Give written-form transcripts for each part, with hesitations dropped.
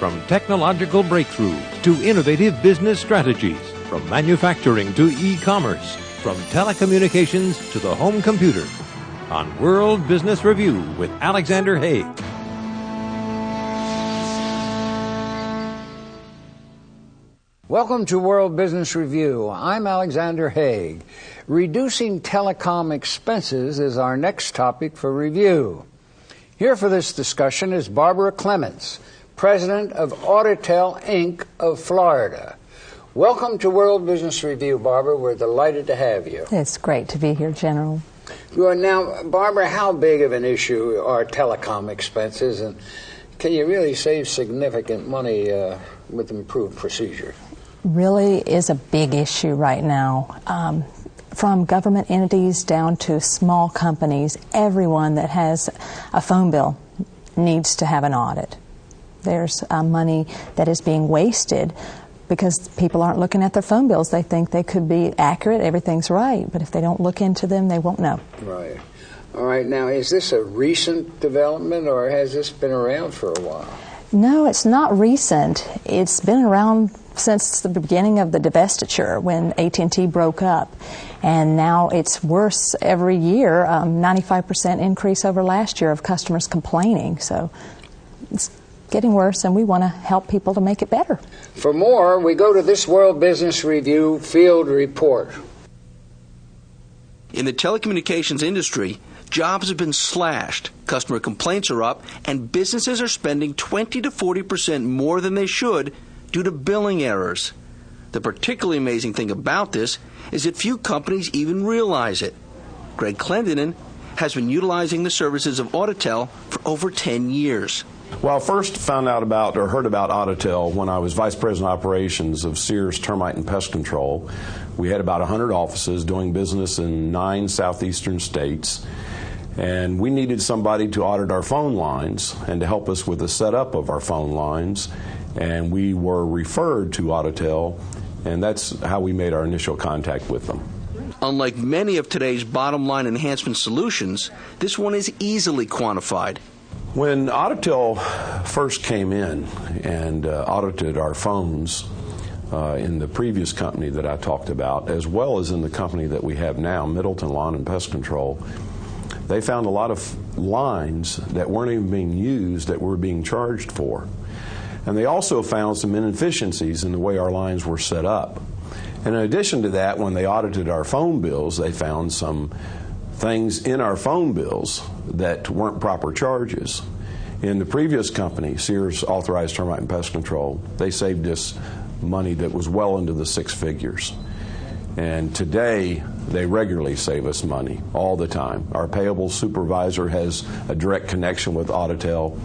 From technological breakthroughs to innovative business strategies, from manufacturing to e-commerce, from telecommunications to the home computer. On World Business Review with Alexander Haig. Welcome to World Business Review. I'm Alexander Haig. Reducing telecom expenses is our next topic for review. Here for this discussion is Barbara Clements, president of Auditel, Inc. of Florida. Welcome to World Business Review, Barbara. We're delighted to have you. It's great to be here, General. Now, Barbara, how big of an issue are telecom expenses, and can you really save significant money with improved procedures? Really is a big issue right now. From government entities down to small companies, everyone that has a phone bill needs to have an audit. There's money that is being wasted because people aren't looking at their phone bills. They think they could be accurate, everything's right, but if they don't look into them, they won't know. Right. All right, now, is this a recent development, or has this been around for a while? No, it's not recent. It's been around since the beginning of the divestiture when AT&T broke up, and now it's worse every year, 95% increase over last year of customers complaining. So it's getting worse, and we want to help people to make it better. For more, we go to this World Business Review field report. In the telecommunications industry, jobs have been slashed, customer complaints are up, and businesses are spending 20 to 40% more than they should due to billing errors. The particularly amazing thing about this is that few companies even realize it. Greg Clendenin has been utilizing the services of Auditel for over 10 years. Well, I first found out about or heard about Auditel when I was Vice President of Operations of Sears Termite and Pest Control. We had about 100 offices doing business in 9 southeastern states, and we needed somebody to audit our phone lines and to help us with the setup of our phone lines, and we were referred to Auditel, and that's how we made our initial contact with them. Unlike many of today's bottom line enhancement solutions, this one is easily quantified. When Auditel first came in and audited our phones in the previous company that I talked about, as well as in the company that we have now, Middleton Lawn and Pest Control, they found a lot of lines that weren't even being used that were being charged for. And they also found some inefficiencies in the way our lines were set up. And in addition to that, when they audited our phone bills, they found some things in our phone bills that weren't proper charges. In the previous company, Sears Authorized Termite and Pest Control, they saved us money that was well into the 6 figures. And today, they regularly save us money, all the time. Our payable supervisor has a direct connection with Auditel,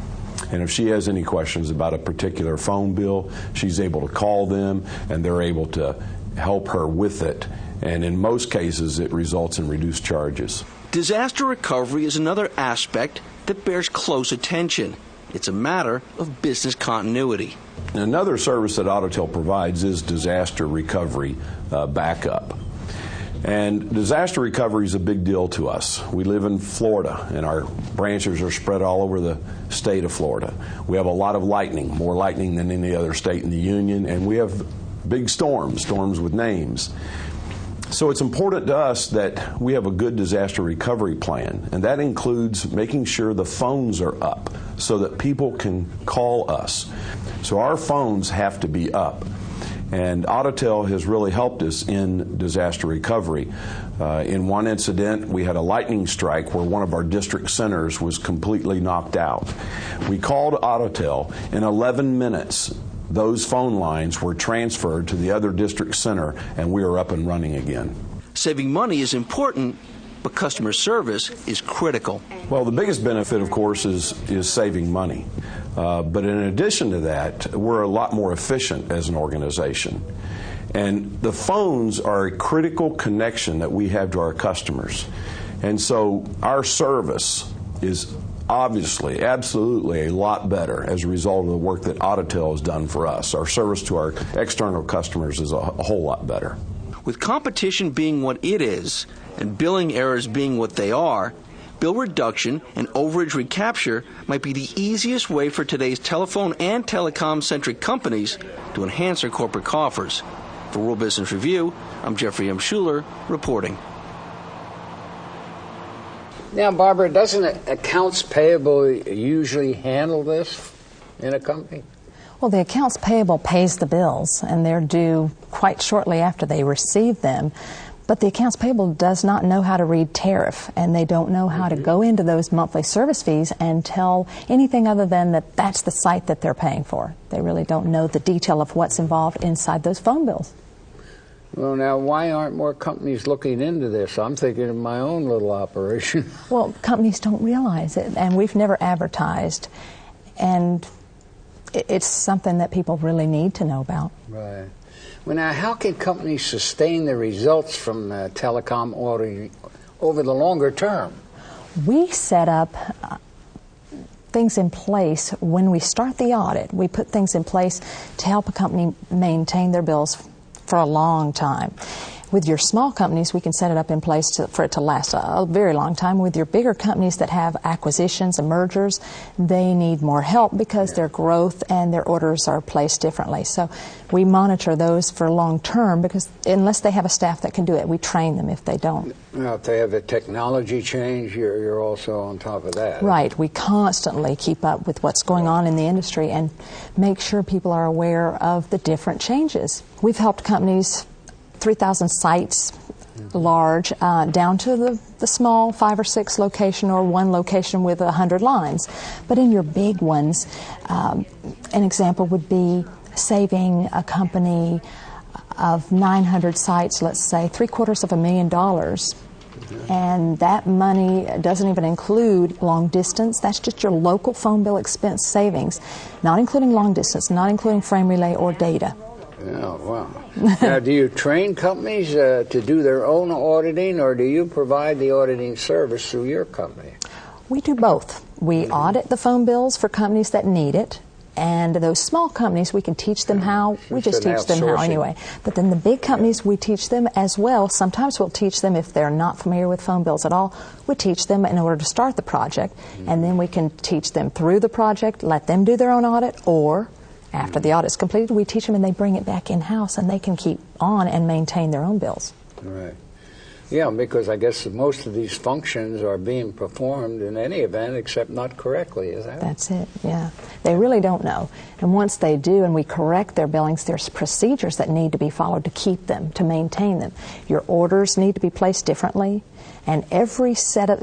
and if she has any questions about a particular phone bill, she's able to call them, and they're able to help her with it. And in most cases, it results in reduced charges. Disaster recovery is another aspect that bears close attention. It's a matter of business continuity. Another service that Auditel provides is disaster recovery backup. And disaster recovery is a big deal to us. We live in Florida, and our branches are spread all over the state of Florida. We have a lot of lightning, more lightning than any other state in the union, and we have big storms with names. So it's important to us that we have a good disaster recovery plan, and that includes making sure the phones are up so that people can call us. So our phones have to be up. And Auditel has really helped us in disaster recovery. In one incident, we had a lightning strike where one of our district centers was completely knocked out. We called Auditel. In 11 minutes, those phone lines were transferred to the other district center, and we are up and running again. Saving money is important, but customer service is critical. Well, the biggest benefit, of course, is saving money. But in addition to that, we're a lot more efficient as an organization. And the phones are a critical connection that we have to our customers. And so our service is obviously, absolutely a lot better as a result of the work that Auditel has done for us. Our service to our external customers is a whole lot better. With competition being what it is and billing errors being what they are, bill reduction and overage recapture might be the easiest way for today's telephone and telecom-centric companies to enhance their corporate coffers. For World Business Review, I'm Jeffrey M. Schuler reporting. Now, Barbara, doesn't accounts payable usually handle this in a company? Well, the accounts payable pays the bills, and they're due quite shortly after they receive them. But the accounts payable does not know how to read tariff, and they don't know how to go into those monthly service fees and tell anything other than that that's the site that they're paying for. They really don't know the detail of what's involved inside those phone bills. Well, now, why aren't more companies looking into this? I'm thinking of my own little operation. Well, companies don't realize it, and we've never advertised. And it's something that people really need to know about. Right. Well, now, how can companies sustain the results from telecom auditing over the longer term? We set up things in place when we start the audit. We put things in place to help a company maintain their bills for a long time. With your small companies, we can set it up in place for it to last a very long time. With your bigger companies that have acquisitions and mergers, they need more help because their growth and their orders are placed differently. So we monitor those for long term because unless they have a staff that can do it, we train them if they don't. Now, if they have a technology change, you're also on top of that. Right. We constantly keep up with what's going on in the industry and make sure people are aware of the different changes. We've helped companies 3,000 sites large, down to the small 5 or 6 location or one location with 100 lines. But in your big ones, an example would be saving a company of 900 sites, let's say, $750,000. And that money doesn't even include long distance. That's just your local phone bill expense savings, not including long distance, not including frame relay or data. Oh, wow. Now, do you train companies to do their own auditing, or do you provide the auditing service through your company? We do both. We audit the phone bills for companies that need it, and those small companies, we can teach them how. We just teach them how anyway. But then the big companies, we teach them as well. Sometimes we'll teach them if they're not familiar with phone bills at all. We teach them in order to start the project, and then we can teach them through the project, let them do their own audit, or after the audit's completed, we teach them and they bring it back in-house and they can keep on and maintain their own bills. Right. Yeah, because I guess most of these functions are being performed in any event except not correctly, is that? That's it, yeah. They really don't know. And once they do and we correct their billings, there's procedures that need to be followed to keep them, to maintain them. Your orders need to be placed differently. And every step of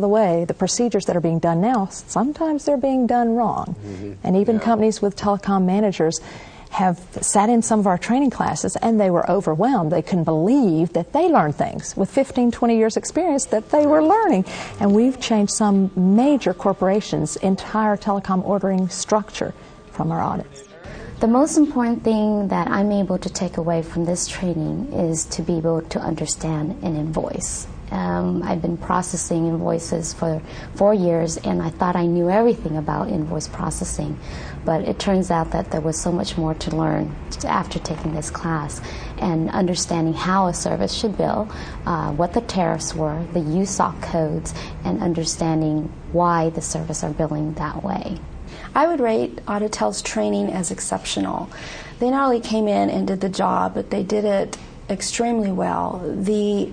the way, the procedures that are being done now, sometimes they're being done wrong. And even companies with telecom managers have sat in some of our training classes and they were overwhelmed. They couldn't believe that they learned things with 15, 20 years experience that they were learning. And we've changed some major corporations' entire telecom ordering structure from our audits. The most important thing that I'm able to take away from this training is to be able to understand an invoice. I've been processing invoices for 4 years, and I thought I knew everything about invoice processing. But it turns out that there was so much more to learn after taking this class and understanding how a service should bill, what the tariffs were, the USOC codes, and understanding why the service are billing that way. I would rate Auditel's training as exceptional. They not only came in and did the job, but they did it extremely well. The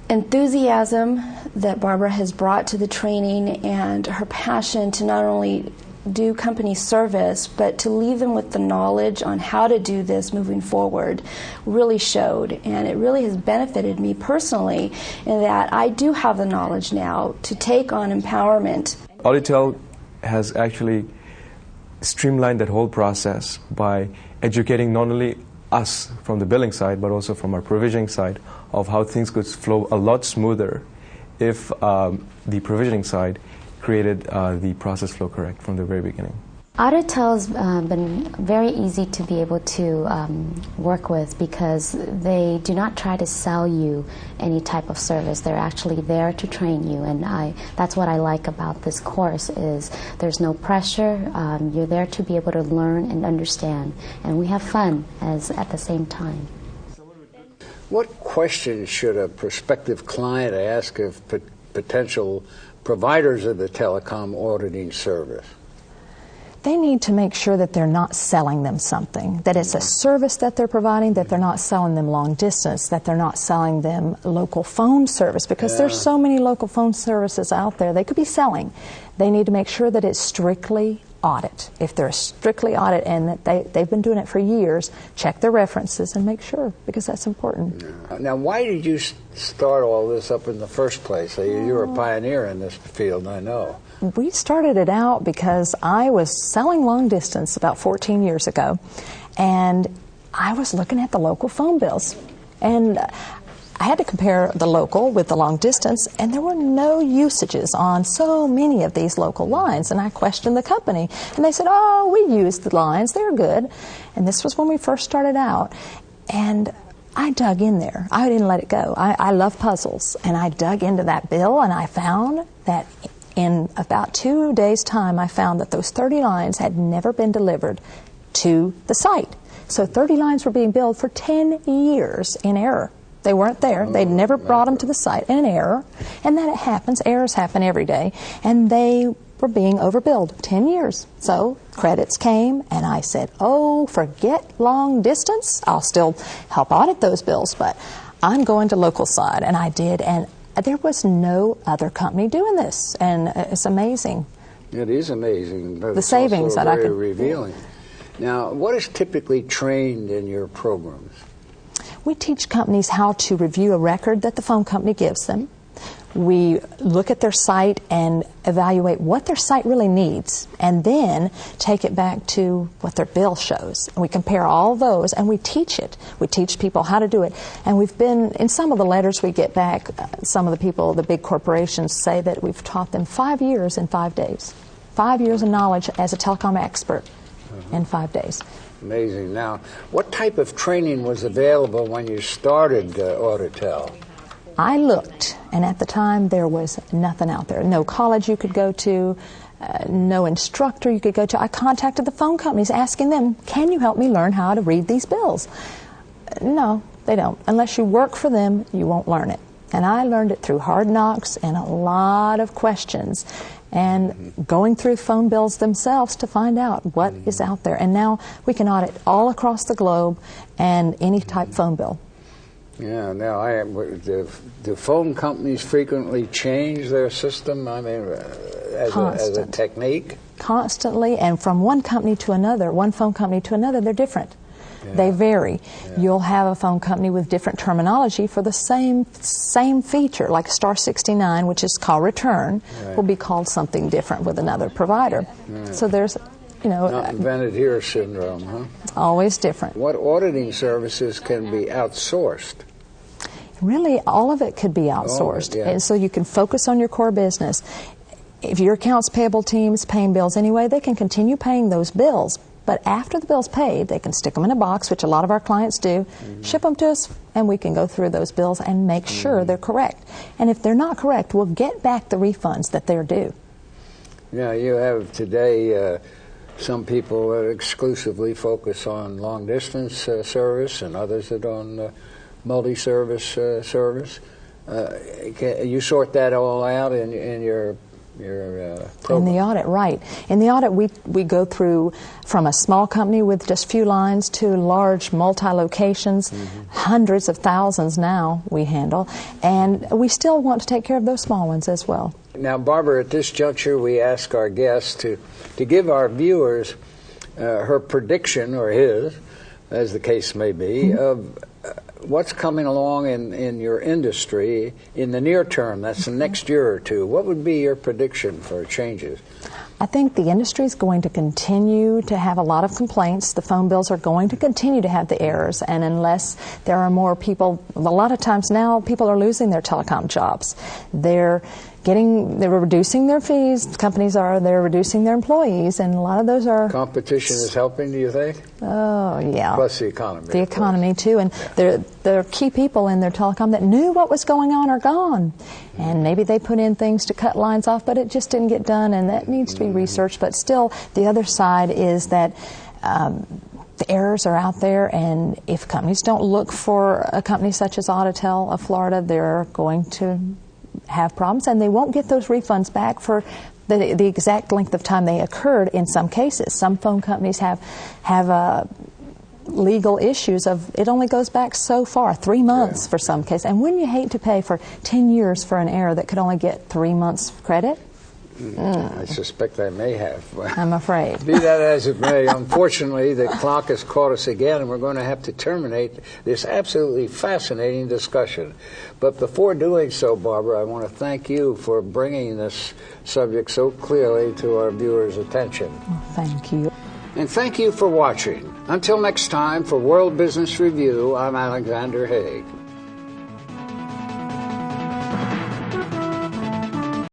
enthusiasm that Barbara has brought to the training and her passion to not only do company service, but to leave them with the knowledge on how to do this moving forward really showed. And it really has benefited me personally in that I do have the knowledge now to take on empowerment. Auditel has actually streamlined that whole process by educating not only us from the billing side, but also from our provisioning side of how things could flow a lot smoother if the provisioning side created the process flow correct from the very beginning. Auditel's been very easy to be able to work with because they do not try to sell you any type of service. They're actually there to train you, and that's what I like about this course is there's no pressure. You're there to be able to learn and understand, and we have fun at the same time. What questions should a prospective client ask of potential providers of the telecom auditing service? They need to make sure that they're not selling them something, that it's a service that they're providing, that they're not selling them long distance, that they're not selling them local phone service, because there's so many local phone services out there they could be selling. They need to make sure that it's strictly audit. If they're strictly audit and that they've been doing it for years, check their references and make sure, because that's important. Now, why did you start all this up in the first place? You're a pioneer in this field, I know. We started it out because I was selling long distance about 14 years ago, and I was looking at the local phone bills. And I had to compare the local with the long distance, and there were no usages on so many of these local lines. And I questioned the company, and they said, oh, we use the lines, they're good. And this was when we first started out. And I dug in there. I didn't let it go. I love puzzles, and I dug into that bill, and I found that in about 2 days' time, I found that those 30 lines had never been delivered to the site. So 30 lines were being billed for 10 years in error. They weren't there. They'd never brought them to the site in error. And then it happens. Errors happen every day. And they were being overbilled 10 years. So credits came, and I said, oh, forget long distance. I'll still help audit those bills, but I'm going to local side. And I did, and there was no other company doing this, and it's amazing. It is amazing. But the savings that I could revealing. Now, what is typically trained in your programs? We teach companies how to review a record that the phone company gives them. We look at their site and evaluate what their site really needs, and then take it back to what their bill shows. And we compare all those, and we teach it. We teach people how to do it. And we've been, in some of the letters we get back, some of the people, the big corporations, say that we've taught them 5 years in 5 days. 5 years of knowledge as a telecom expert in 5 days. Amazing. Now, what type of training was available when you started Auditel? I looked, and at the time there was nothing out there. No college you could go to, no instructor you could go to. I contacted the phone companies asking them, can you help me learn how to read these bills? No, they don't. Unless you work for them, you won't learn it. And I learned it through hard knocks and a lot of questions, and going through phone bills themselves to find out what is out there. And now we can audit all across the globe and any type phone bill. Yeah, now do phone companies frequently change their system? I mean, as a technique? Constantly, and from one company to another, one phone company to another, they're different. Yeah. They vary. Yeah. You'll have a phone company with different terminology for the same feature, like star 69, which is call return, will be called something different with another provider. Right. So there's, not invented here syndrome, huh? Always different. What auditing services can be outsourced? Really, all of it could be outsourced, and so you can focus on your core business. If your accounts payable team is paying bills anyway, they can continue paying those bills. But after the bill's paid, they can stick them in a box, which a lot of our clients do, ship them to us, and we can go through those bills and make sure they're correct. And if they're not correct, we'll get back the refunds that they're due. Yeah, you have today some people that exclusively focus on long-distance service, and others that on multi-service service. You sort that all out in your program? In the audit, right. In the audit, we go through from a small company with just few lines to large multi-locations, hundreds of thousands now we handle, and we still want to take care of those small ones as well. Now, Barbara, at this juncture, we ask our guests to give our viewers her prediction, or his, as the case may be, of what's coming along in your industry in the near term. That's the next year or two. What would be your prediction for changes? I think the industry is going to continue to have a lot of complaints. The phone bills are going to continue to have the errors, and unless there are more people, a lot of times now people are losing their telecom jobs. They're reducing their fees. Companies they're reducing their employees, and a lot of those are... Competition is helping, do you think? Oh, yeah. Plus the economy. The economy, too. And there are key people in their telecom that knew what was going on are gone. And maybe they put in things to cut lines off, but it just didn't get done, and that needs to be researched. But still, the other side is that the errors are out there, and if companies don't look for a company such as Auditel of Florida, they're going to have problems, and they won't get those refunds back for the exact length of time they occurred in some cases. Some phone companies have legal issues of it only goes back so far, 3 months for some cases. And wouldn't you hate to pay for 10 years for an error that could only get 3 months credit? I suspect they may have. I'm afraid. Be that as it may, unfortunately, the clock has caught us again, and we're going to have to terminate this absolutely fascinating discussion. But before doing so, Barbara, I want to thank you for bringing this subject so clearly to our viewers' attention. Well, thank you. And thank you for watching. Until next time, for World Business Review, I'm Alexander Haig.